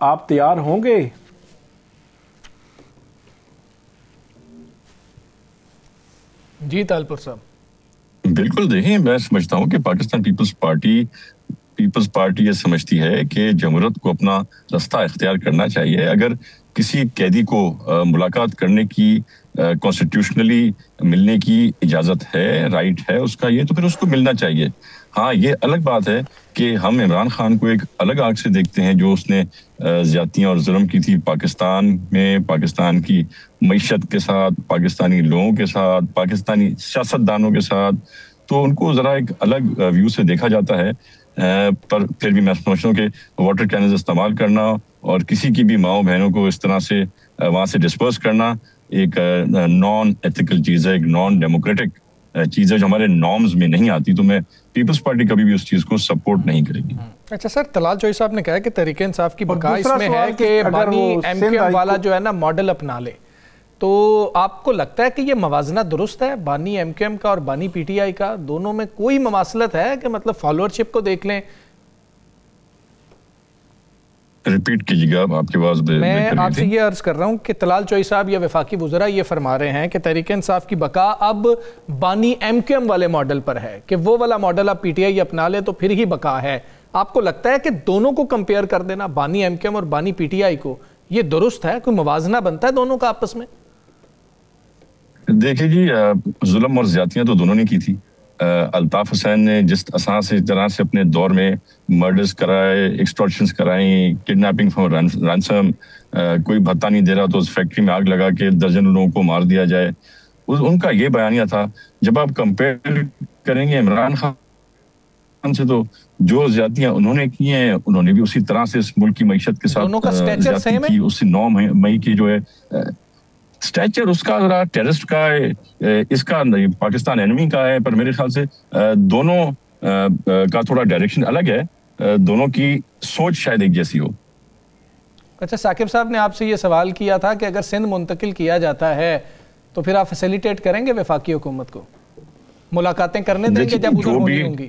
آپ تیار ہوں گے؟ جی طالپور صاحب. بالکل. دیکھیں, میں سمجھتا ہوں کہ پاکستان پیپلز پارٹی یہ سمجھتی ہے کہ جمہوریت کو اپنا راستہ اختیار کرنا چاہیے. اگر کسی قیدی کو ملاقات کرنے کی کانسٹیٹیوشنلی ملنے کی اجازت ہے, رائٹ ہے اس کا, یہ تو پھر اس کو ملنا چاہیے. ہاں, یہ الگ بات ہے کہ ہم عمران خان کو ایک الگ آنکھ سے دیکھتے ہیں جو اس نے زیادتیاں اور ظلم کی تھی پاکستان میں, پاکستان کی معیشت کے ساتھ, پاکستانی لوگوں کے ساتھ, پاکستانی سیاستدانوں کے ساتھ. تو ان کو ذرا ایک الگ ویو سے دیکھا جاتا ہے. پر پھر بھی میں سمجھتا ہوں کہ واٹر کیننز استعمال کرنا اور کسی کی بھی ماؤں بہنوں کو اس طرح سے وہاں سے ڈسپرس کرنا ایک نان ایتھیکل چیز ہے, ایک نان ڈیموکریٹک چیز ہے جو ہمارے نارمز میں نہیں آتی. تو میں پیپلز پارٹی کبھی بھی اس چیز کو سپورٹ نہیں کرے گی. اچھا سر, طلال چوئی صاحب نے کہا کہ تحریک انصاف کی بقا اس میں ہے کہ بانی ایم کیو ایم والا جو ہے نا ماڈل اپنا لے. تو آپ کو لگتا ہے کہ یہ موازنہ درست ہے بانی ایم کیو ایم کا اور بانی پی ٹی آئی کا؟ دونوں میں کوئی مماثلت ہے کہ مطلب فالوورشپ کو دیکھ لیں؟ ریپیٹ کیجیے گا, آپ کے پاس. میں آپ سے یہ عرض کر رہا ہوں کہ طلال چوئی صاحب یا وفاقی وزراء یہ فرما رہے ہیں کہ تحریک انصاف کی بقا اب بانی ایم کیو ایم والے ماڈل پر ہے, کہ وہ والا ماڈل اب پی ٹی آئی اپنا لے تو پھر ہی بقا ہے. آپ کو لگتا ہے کہ دونوں کو کمپیئر کر دینا, بانی ایم کیو ایم اور بانی پی ٹی آئی کو, یہ درست ہے؟ کوئی موازنہ بنتا ہے دونوں کا آپس میں؟ دیکھیں جی, ظلم اور زیادتیاں تو دونوں نے کی تھی. الطاف حسین نے جس طرح سے اپنے دور میں مرڈرز کرائے, ایکسٹورشنز کرائیں, کڈنیپنگ فار رینسم, کوئی بھتہ نہیں دے رہا تو اس فیکٹری میں آگ لگا کے درجنوں لوگوں کو مار دیا جائے, ان کا یہ بیانیہ تھا. جب آپ کمپیئر کریں گے عمران خان سے تو جو زیادتیاں انہوں نے کی ہیں انہوں نے بھی اسی طرح سے اس ملک کی معیشت کے ساتھ زیادتی کی. اس 9 مئی کی جو ہے سٹیچر اس کا ذرا ٹیررسٹ کا ہے, اس کا پاکستان اینمی کا ہے, پر میرے خیال سے دونوں کا تھوڑا ڈائریکشن الگ ہے, دونوں کی سوچ شاید ایک جیسی ہو. اچھا, ثاقب صاحب نے آپ سے یہ سوال کیا تھا کہ اگر سندھ منتقل کیا جاتا ہے تو پھر آپ فیسیلیٹیٹ کریں گے وفاقی حکومت کو, ملاقاتیں کرنے دیں گے جب ادھر ہونی ہوں گی؟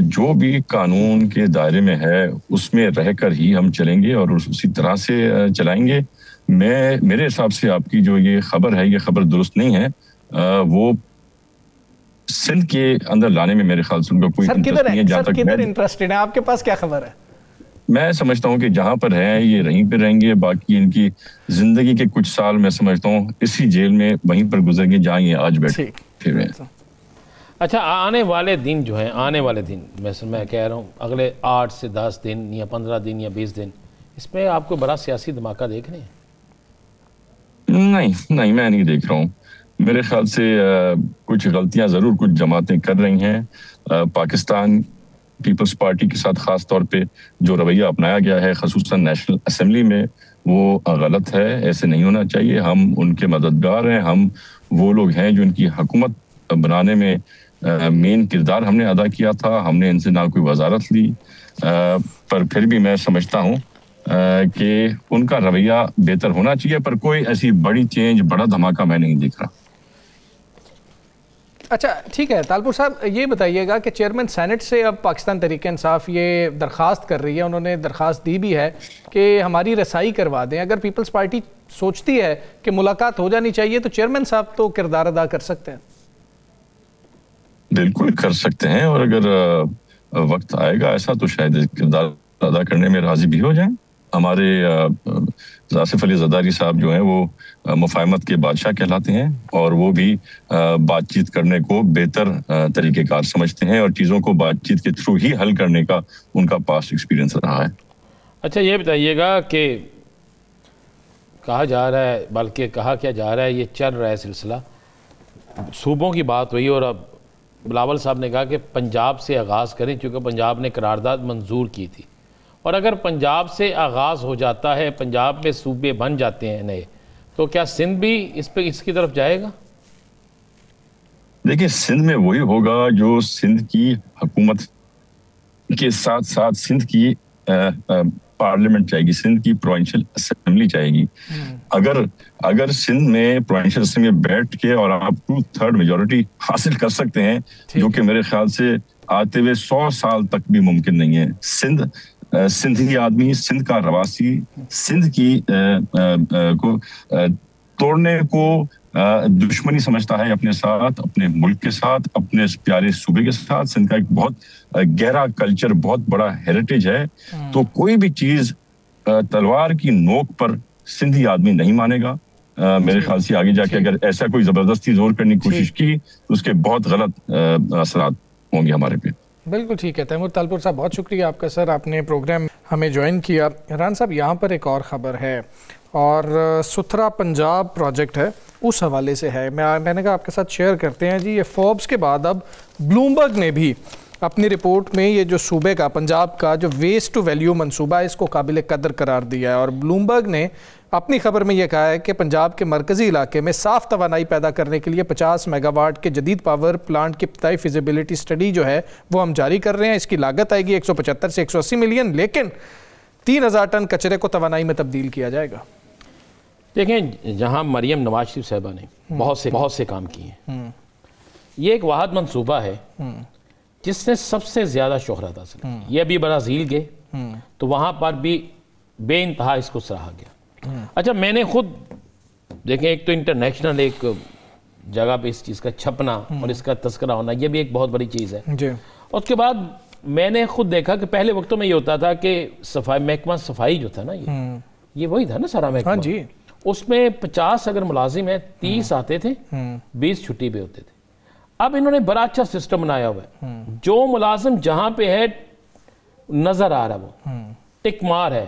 جو بھی قانون کے دائرے میں ہے اس میں رہ کر ہی ہم چلیں گے اور اسی طرح سے چلائیں گے. میرے حساب سے آپ کی جو یہ خبر ہے, یہ خبر درست نہیں ہے. وہ سندھ کے اندر لانے میں میرے خیال سے ان کا کوئی انٹرسٹ نہیں ہے. جہاں تک کدھر انٹرسٹڈ ہے, آپ کے پاس کیا خبر ہے؟ میں سمجھتا ہوں کہ جہاں پر ہیں یہ رہیں پہ رہیں گے, باقی ان کی زندگی کے کچھ سال میں سمجھتا ہوں اسی جیل میں وہیں پر گزر گے جہاں یہ آج بیٹھے پھر ہیں. اچھا, آنے والے دن جو ہیں, آنے والے دن میں کہہ رہا ہوں اگلے 8 سے 10 دن یا 15 دن یا 20 دن, اس میں آپ کو بڑا سیاسی دھماکہ دیکھ رہے ہیں؟ نہیں, میں نہیں دیکھ رہا ہوں. میرے خیال سے کچھ غلطیاں ضرور کچھ جماعتیں کر رہی ہیں. پاکستان پیپلز پارٹی کے ساتھ خاص طور پہ جو رویہ اپنایا گیا ہے خصوصاً نیشنل اسمبلی میں, وہ غلط ہے, ایسے نہیں ہونا چاہیے. ہم ان کے مددگار ہیں, ہم وہ لوگ ہیں جو ان کی حکومت بنانے میں مین کردار ہم نے ادا کیا تھا. ہم نے ان سے نہ کوئی وزارت لی, پر پھر بھی میں سمجھتا ہوں کہ ان کا رویہ بہتر ہونا چاہیے، پر کوئی ایسی بڑی چینج، بڑا دھماکہ میں نہیں دیکھ رہا۔ اچھا ٹھیک ہے طالپور صاحب، یہ بتائیے گا کہ چیئرمین سینٹ سے اب پاکستان تحریک انصاف یہ درخواست کر رہی ہے، انہوں نے درخواست دی بھی ہے کہ ہماری رسائی کروا دیں۔ اگر پیپلز پارٹی سوچتی ہے کہ ملاقات ہو جانی چاہیے تو چیئرمین صاحب تو کردار ادا کر سکتے ہیں۔ بالکل کر سکتے ہیں، اور اگر وقت آئے گا ایسا تو شاید کردار ادا کرنے میں راضی بھی ہو جائیں۔ ہمارے آصف علی زرداری صاحب جو ہیں وہ مفاہمت کے بادشاہ کہلاتے ہیں، اور وہ بھی بات چیت کرنے کو بہتر طریقہ کار سمجھتے ہیں، اور چیزوں کو بات چیت کے تھرو ہی حل کرنے کا ان کا پاسٹ ایکسپیرینس رہا ہے۔ اچھا یہ بتائیے گا کہ کہا جا رہا ہے، بلکہ کہا کیا جا رہا ہے، یہ چل رہا ہے سلسلہ، صوبوں کی بات ہوئی اور اب بلاول صاحب نے کہا کہ پنجاب سے آغاز کریں، چونکہ پنجاب نے قرارداد منظور کی تھی، اور اگر پنجاب سے آغاز ہو جاتا ہے، پنجاب میں صوبے بن جاتے ہیں نئے، تو کیا سندھ بھی اس کی طرف جائے گا؟ دیکھیں سندھ میں وہی ہوگا جو سندھ کی حکومت کے ساتھ ساتھ سندھ کی پارلیمنٹ چاہے گی، سندھ کی پروونشل اسمبلی چاہے گی۔ اگر سندھ میں پروونشل اسمبلی میں بیٹھ کے اور آپ 2/3 میجورٹی حاصل کر سکتے ہیں، جو کہ میرے خیال سے آتے ہوئے 100 سال تک بھی ممکن نہیں ہے، سندھی آدمی، سندھ کا رواسی، سندھ کی کو توڑنے کو دشمنی سمجھتا ہے اپنے ساتھ، اپنے ملک کے ساتھ، اپنے پیارے صوبے کے ساتھ۔ سندھ کا ایک بہت گہرا کلچر، بہت بڑا ہیریٹیج ہے، تو کوئی بھی چیز تلوار کی نوک پر سندھی آدمی نہیں مانے گا۔ میرے خیال سے آگے جا کے اگر ایسا کوئی زبردستی زور کرنے کی کوشش کی تو اس کے بہت غلط اثرات ہوں گے ہمارے پہ۔ بالکل ٹھیک ہے تیمور طالپور صاحب، بہت شکریہ آپ کا سر، آپ نے پروگرام ہمیں جوائن کیا۔ ران صاحب یہاں پر ایک اور خبر ہے، اور ستھرا پنجاب پروجیکٹ ہے، اس حوالے سے ہے، میں نے کہا آپ کے ساتھ شیئر کرتے ہیں جی۔ یہ فوربس کے بعد اب بلومبرگ نے بھی اپنی رپورٹ میں یہ جو صوبے کا، پنجاب کا جو ویسٹ ٹو ویلیو منصوبہ ہے، اس کو قابل قدر قرار دیا ہے، اور بلومبرگ نے اپنی خبر میں یہ کہا ہے کہ پنجاب کے مرکزی علاقے میں صاف توانائی پیدا کرنے کے لیے 50 میگا واٹ کے جدید پاور پلانٹ کی ابتدائی فیزیبلٹی سٹڈی جو ہے وہ ہم جاری کر رہے ہیں۔ اس کی لاگت آئے گی 175 سے 180 ملین، لیکن 3000 ٹن کچرے کو توانائی میں تبدیل کیا جائے گا۔ دیکھیں جہاں مریم نواز شریف صاحبہ نے بہت سے کام کیے ہیں، یہ ایک واحد منصوبہ ہے جس نے سب سے زیادہ شہرت حاصل کی۔ یہ ابھی برازیل گئے تو وہاں پر بھی بے انتہا اس کو سراہا گیا۔ اچھا میں نے خود دیکھیں، ایک تو انٹرنیشنل ایک جگہ پہ اس چیز کا چھپنا اور اس کا تذکرہ ہونا، یہ بھی ایک بہت بڑی چیز ہے۔ اس کے بعد میں نے خود دیکھا کہ پہلے وقتوں میں یہ ہوتا تھا کہ صفائی محکمہ صفائی جو تھا نا، یہ وہی تھا نا سارا محکمہ، اس میں 50 اگر ملازم ہیں 30 آتے تھے، 20 چھٹی پہ ہوتے تھے۔ اب انہوں نے بڑا اچھا سسٹم بنایا ہوا ہے، جو ملازم جہاں پہ ہے نظر آ رہا وہ ٹک مار ہے،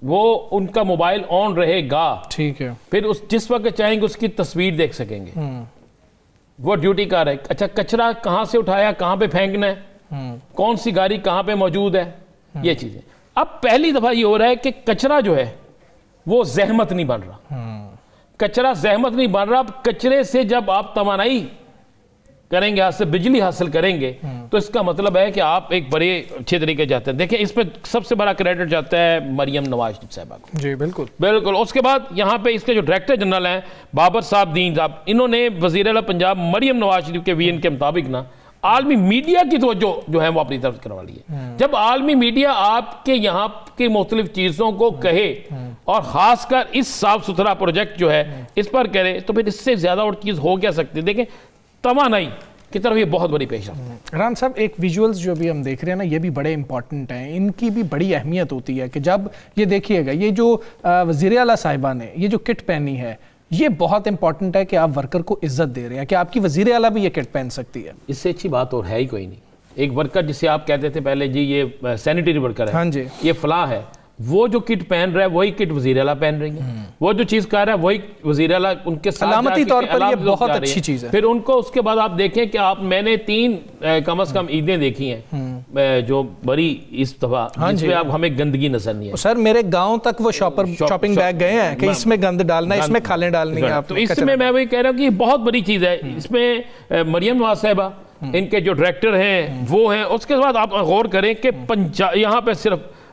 وہ ان کا موبائل آن رہے گا، ٹھیک ہے، پھر جس وقت چاہیں گے اس کی تصویر دیکھ سکیں گے، وہ ڈیوٹی کار ہے۔ اچھا کچرا کہاں سے اٹھایا، کہاں پہ پھینکنا ہے، کون سی گاڑی کہاں پہ موجود ہے، یہ چیزیں۔ اب پہلی دفعہ یہ ہو رہا ہے کہ کچرا جو ہے وہ زحمت نہیں بن رہا، کچرا زحمت نہیں بن رہا۔ اب کچرے سے جب آپ توانائی کریں گے، سے بجلی حاصل کریں گے، تو اس کا مطلب ہے کہ آپ ایک بڑے اچھے طریقے جاتے ہیں۔ دیکھیں اس پہ سب سے بڑا کریڈٹ جاتا ہے مریم نواز شریف صاحبہ کو۔ جی بالکل بالکل۔ اس کے بعد یہاں پہ اس کے جو ڈائریکٹر جنرل ہیں بابر صاحب دین صاحب، انہوں نے وزیر اعلیٰ پنجاب مریم نواز شریف کے وی این کے مطابق نا عالمی میڈیا کی توجہ جو ہے وہ اپنی طرف کروا لی ہے۔ جب عالمی میڈیا آپ کے یہاں کی مختلف چیزوں کو کہے اور خاص کر اس صاف ستھرا پروجیکٹ جو ہے اس پر کرے، تو پھر اس سے زیادہ اور چیز ہو کیا سکتی ہے۔ دیکھیں توانائی کی طرف یہ بہت بڑی پیش رفت ہے۔ ران صاحب ایک ویژولز جو بھی ہم دیکھ رہے ہیں نا، یہ بھی بڑے امپورٹنٹ ہیں، ان کی بھی بڑی اہمیت ہوتی ہے کہ جب یہ دیکھیے گا، یہ جو وزیر اعلیٰ صاحبہ نے یہ جو کٹ پہنی ہے، یہ بہت امپورٹنٹ ہے کہ آپ ورکر کو عزت دے رہے ہیں، کہ آپ کی وزیر اعلیٰ بھی یہ کٹ پہن سکتی ہے۔ اس سے اچھی بات اور ہے ہی کوئی نہیں۔ ایک ورکر جسے آپ کہتے تھے پہلے جی یہ سینیٹری ورکر ہے، ہاں جی یہ فلاں ہے، وہ جو کٹ پہن رہا ہے وہی کٹ وزیر اعلیٰ پہن رہی ہیں، وہ جو چیز کہہ رہا ہے وہی وزیر اعلیٰ ان کے ساتھ علامتی طور پر یہ بہت اچھی چیز ہے۔ پھر ان کو اس کے بعد آپ دیکھیں کہ میں نے 3 کم از کم عیدیں دیکھی ہیں جو بڑی اس دفعہ، جس میں اب ہمیں گندگی نظر نہیں ہے۔ سر میرے گاؤں تک وہ شاپنگ بیگ گئے ہیں کہ اس میں گند ڈالنا ہے، اس میں کھالیں ڈالنی ہے۔ تو اس میں میں وہی کہہ رہا ہوں کہ یہ بہت بڑی چیز ہے۔ اس میں مریم نواز صاحبہ، ان کے جو ڈائریکٹر ہیں وہ ہیں۔ اس کے بعد آپ غور کریں کہ یہاں پہ صرف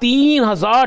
3000